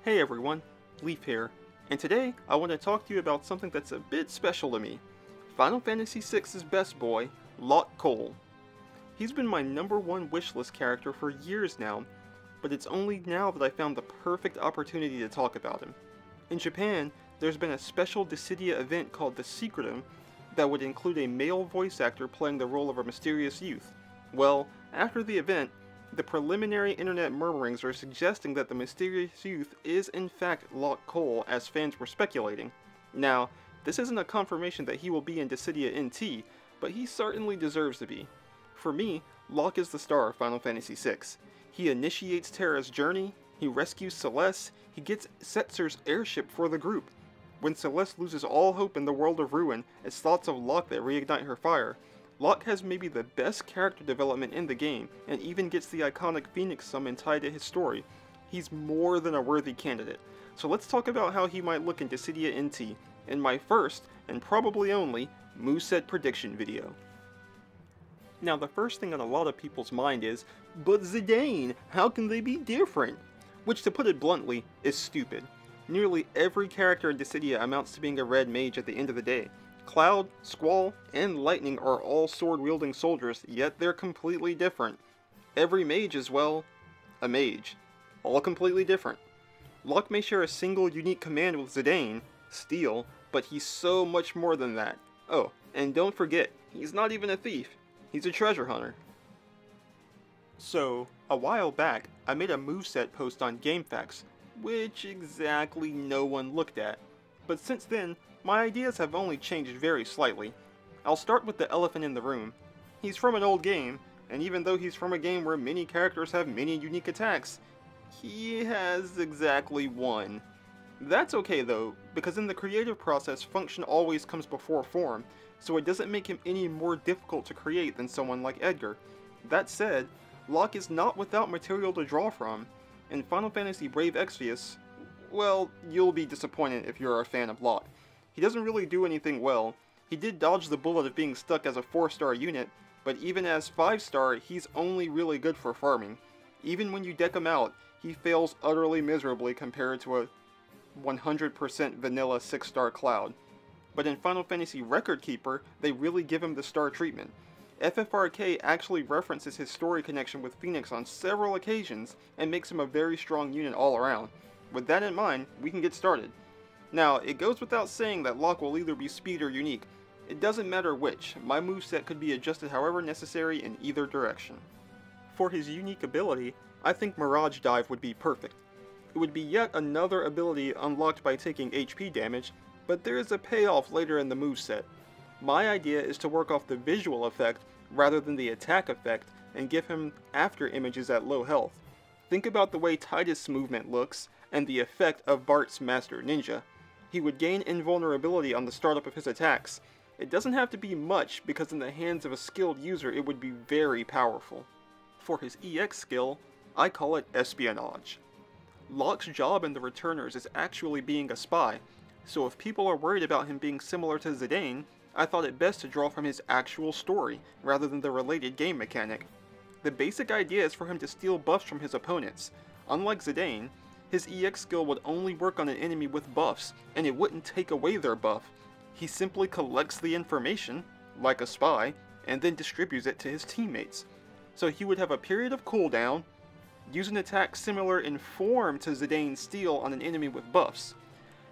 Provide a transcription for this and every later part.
Hey everyone, Leaf here, and today I want to talk to you about something that's a bit special to me. Final Fantasy VI's best boy, Locke Cole. He's been my #1 wishlist character for years now, but it's only now that I found the perfect opportunity to talk about him. In Japan, there's been a special Dissidia event called the Secretum that would include a male voice actor playing the role of a mysterious youth. Well, after the event, the preliminary internet murmurings are suggesting that the mysterious youth is in fact Locke Cole, as fans were speculating. Now, this isn't a confirmation that he will be in Dissidia NT, but he certainly deserves to be. For me, Locke is the star of Final Fantasy VI. He initiates Terra's journey, he rescues Celeste, he gets Setzer's airship for the group. When Celeste loses all hope in the world of ruin, it's thoughts of Locke that reignite her fire. Locke has maybe the best character development in the game, and even gets the iconic Phoenix summon tied to his story. He's more than a worthy candidate. So let's talk about how he might look in Dissidia NT, in my first, and probably only, Moveset prediction video. Now the first thing on a lot of people's mind is, but Zidane, how can they be different? Which, to put it bluntly, is stupid. Nearly every character in Dissidia amounts to being a red mage at the end of the day. Cloud, Squall, and Lightning are all sword-wielding soldiers, yet they're completely different. Every mage is, well, a mage. All completely different. Locke may share a single unique command with Zidane, Steal, but he's so much more than that. Oh, and don't forget, he's not even a thief. He's a treasure hunter. So, a while back, I made a moveset post on GameFAQs, which exactly no one looked at. But since then, my ideas have only changed very slightly. I'll start with the elephant in the room. He's from an old game, and even though he's from a game where many characters have many unique attacks, he has exactly one. That's okay though, because in the creative process, function always comes before form, so it doesn't make him any more difficult to create than someone like Edgar. That said, Locke is not without material to draw from. In Final Fantasy Brave Exvius, well, you'll be disappointed if you're a fan of Locke. He doesn't really do anything well. He did dodge the bullet of being stuck as a 4-star unit, but even as 5-star, he's only really good for farming. Even when you deck him out, he fails utterly miserably compared to a 100% vanilla 6-star Cloud. But in Final Fantasy Record Keeper, they really give him the star treatment. FFRK actually references his story connection with Phoenix on several occasions and makes him a very strong unit all around. With that in mind, we can get started. Now, it goes without saying that Locke will either be speed or unique. It doesn't matter which, my moveset could be adjusted however necessary in either direction. For his unique ability, I think Mirage Dive would be perfect. It would be yet another ability unlocked by taking HP damage, but there is a payoff later in the moveset. My idea is to work off the visual effect rather than the attack effect and give him after images at low health. Think about the way Tidus' movement looks and the effect of Bart's Master Ninja. He would gain invulnerability on the startup of his attacks. It doesn't have to be much because in the hands of a skilled user it would be very powerful. For his EX skill, I call it Espionage. Locke's job in the Returners is actually being a spy, so if people are worried about him being similar to Zidane, I thought it best to draw from his actual story, rather than the related game mechanic. The basic idea is for him to steal buffs from his opponents. Unlike Zidane, his EX skill would only work on an enemy with buffs, and it wouldn't take away their buff. He simply collects the information, like a spy, and then distributes it to his teammates. So he would have a period of cooldown, use an attack similar in form to Zidane's steal on an enemy with buffs.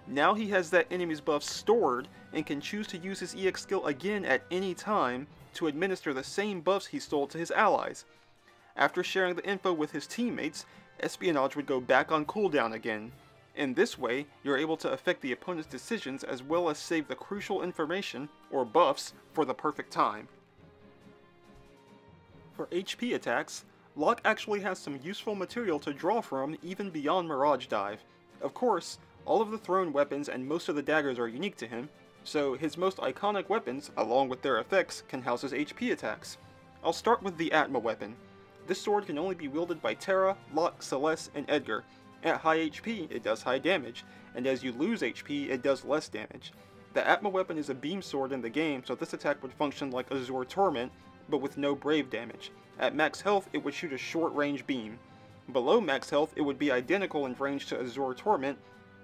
Now he has that enemy's buffs stored, and can choose to use his EX skill again at any time to administer the same buffs he stole to his allies. After sharing the info with his teammates, Espionage would go back on cooldown again. In this way, you're able to affect the opponent's decisions as well as save the crucial information, or buffs, for the perfect time. For HP attacks, Locke actually has some useful material to draw from even beyond Mirage Dive. Of course, all of the thrown weapons and most of the daggers are unique to him, so his most iconic weapons, along with their effects, can house his HP attacks. I'll start with the Atma weapon. This sword can only be wielded by Terra, Locke, Celeste, and Edgar. At high HP, it does high damage, and as you lose HP, it does less damage. The Atma weapon is a beam sword in the game, so this attack would function like Azure Torment, but with no Brave damage. At max health, it would shoot a short-range beam. Below max health, it would be identical in range to Azure Torment.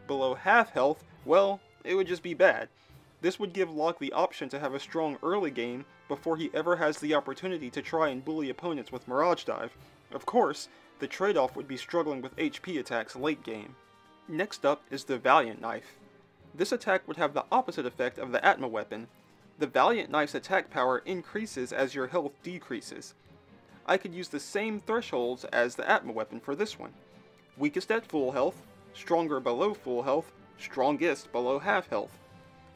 Below half health, well, it would just be bad. This would give Locke the option to have a strong early game before he ever has the opportunity to try and bully opponents with Mirage Dive. Of course, the trade-off would be struggling with HP attacks late game. Next up is the Valiant Knife. This attack would have the opposite effect of the Atma weapon. The Valiant Knife's attack power increases as your health decreases. I could use the same thresholds as the Atma weapon for this one. Weakest at full health, stronger below full health, strongest below half health.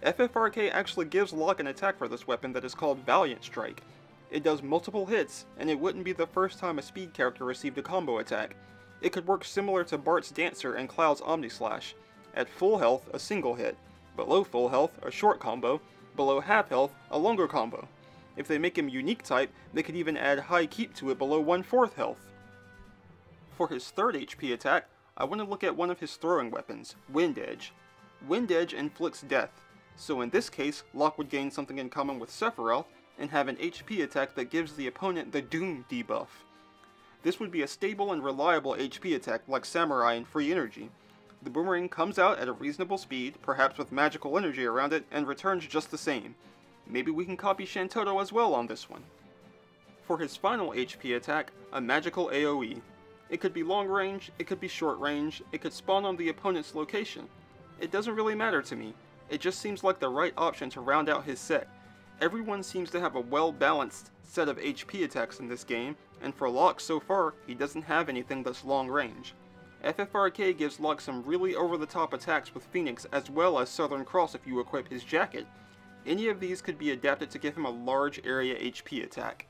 FFRK actually gives Locke an attack for this weapon that is called Valiant Strike. It does multiple hits, and it wouldn't be the first time a speed character received a combo attack. It could work similar to Bart's Dancer and Cloud's Omnislash. At full health, a single hit. Below full health, a short combo. Below half health, a longer combo. If they make him unique type, they could even add high keep to it below 1/4 health. For his third HP attack, I want to look at one of his throwing weapons, Wind Edge. Wind Edge inflicts death, so in this case, Locke would gain something in common with Sephiroth and have an HP attack that gives the opponent the Doom debuff. This would be a stable and reliable HP attack like Samurai and Free Energy. The boomerang comes out at a reasonable speed, perhaps with magical energy around it, and returns just the same. Maybe we can copy Shantoto as well on this one. For his final HP attack, a magical AoE. It could be long range, it could be short range, it could spawn on the opponent's location. It doesn't really matter to me. It just seems like the right option to round out his set. Everyone seems to have a well-balanced set of HP attacks in this game, and for Locke so far, he doesn't have anything that's long range. FFRK gives Locke some really over-the-top attacks with Phoenix as well as Southern Cross if you equip his jacket. Any of these could be adapted to give him a large area HP attack.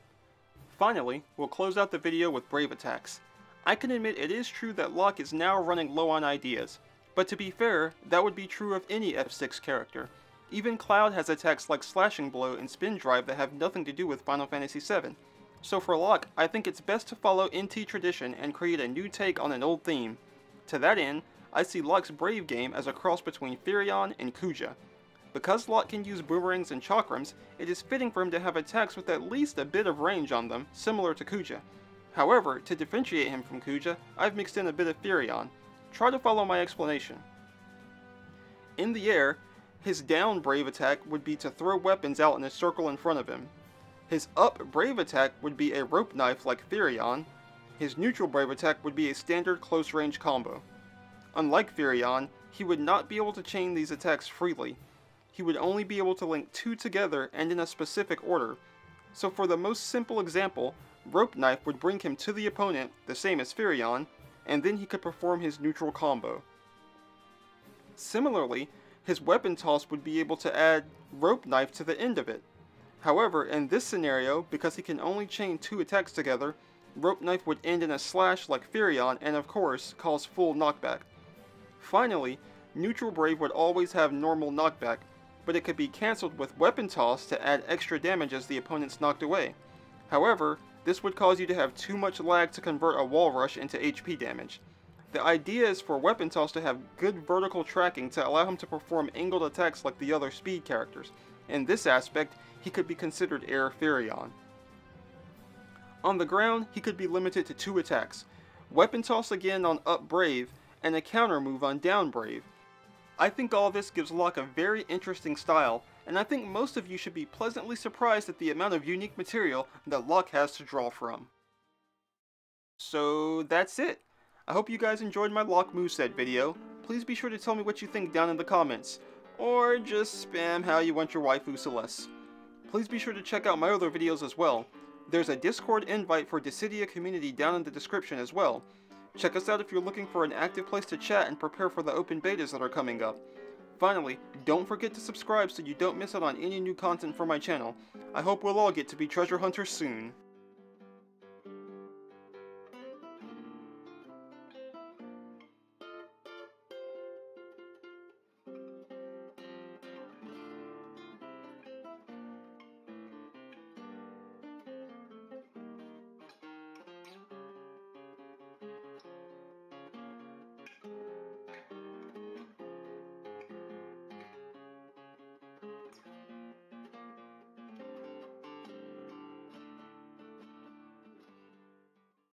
Finally, we'll close out the video with Brave attacks. I can admit it is true that Locke is now running low on ideas, but to be fair, that would be true of any F6 character. Even Cloud has attacks like Slashing Blow and Spin Drive that have nothing to do with Final Fantasy VII. So for Locke, I think it's best to follow NT tradition and create a new take on an old theme. To that end, I see Locke's Brave game as a cross between Firion and Kuja. Because Locke can use boomerangs and chakrams, it is fitting for him to have attacks with at least a bit of range on them, similar to Kuja. However, to differentiate him from Kuja, I've mixed in a bit of Firion. Try to follow my explanation. In the air, his down Brave attack would be to throw weapons out in a circle in front of him. His up Brave attack would be a rope knife like Firion. His neutral Brave attack would be a standard close range combo. Unlike Firion, he would not be able to chain these attacks freely. He would only be able to link two together and in a specific order. So for the most simple example, Rope Knife would bring him to the opponent, the same as Firion, and then he could perform his neutral combo. Similarly, his Weapon Toss would be able to add Rope Knife to the end of it. However, in this scenario, because he can only chain two attacks together, Rope Knife would end in a slash like Firion and of course, cause full knockback. Finally, Neutral Brave would always have normal knockback, but it could be cancelled with Weapon Toss to add extra damage as the opponent's knocked away. However, this would cause you to have too much lag to convert a Wall Rush into HP damage. The idea is for Weapon Toss to have good vertical tracking to allow him to perform angled attacks like the other speed characters. In this aspect, he could be considered Air Firion. On the ground, he could be limited to two attacks. Weapon Toss again on Up Brave, and a counter move on Down Brave. I think all this gives Locke a very interesting style, and I think most of you should be pleasantly surprised at the amount of unique material that Locke has to draw from. So that's it. I hope you guys enjoyed my Locke moveset video. Please be sure to tell me what you think down in the comments, or just spam how you want your waifu Celeste. Please be sure to check out my other videos as well. There's a Discord invite for Dissidia community down in the description as well. Check us out if you're looking for an active place to chat and prepare for the open betas that are coming up. Finally, don't forget to subscribe so you don't miss out on any new content from my channel. I hope we'll all get to be treasure hunters soon.